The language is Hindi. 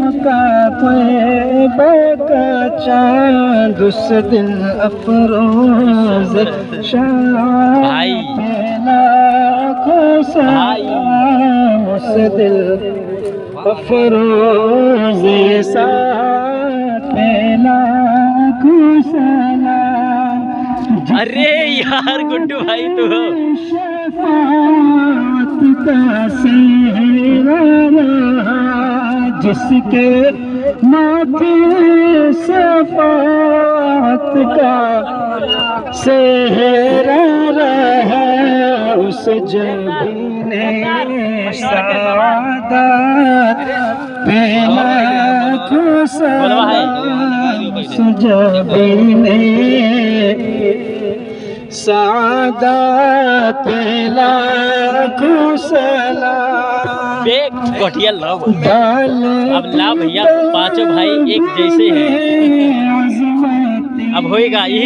चमका तैयबा का चांद उस दिन अफरोज भाई उस दिल अफरोज अरे यार गुड्डू भाई तो शफाअत का सेहरा जिसके माथे शफाअत का सेहरा रहा उस जबीने सादत पहला उस जबीने सादत लाखों सलाम। गठिया लव अब ला भैया पांचों भाई एक जैसे हैं अब होएगा यही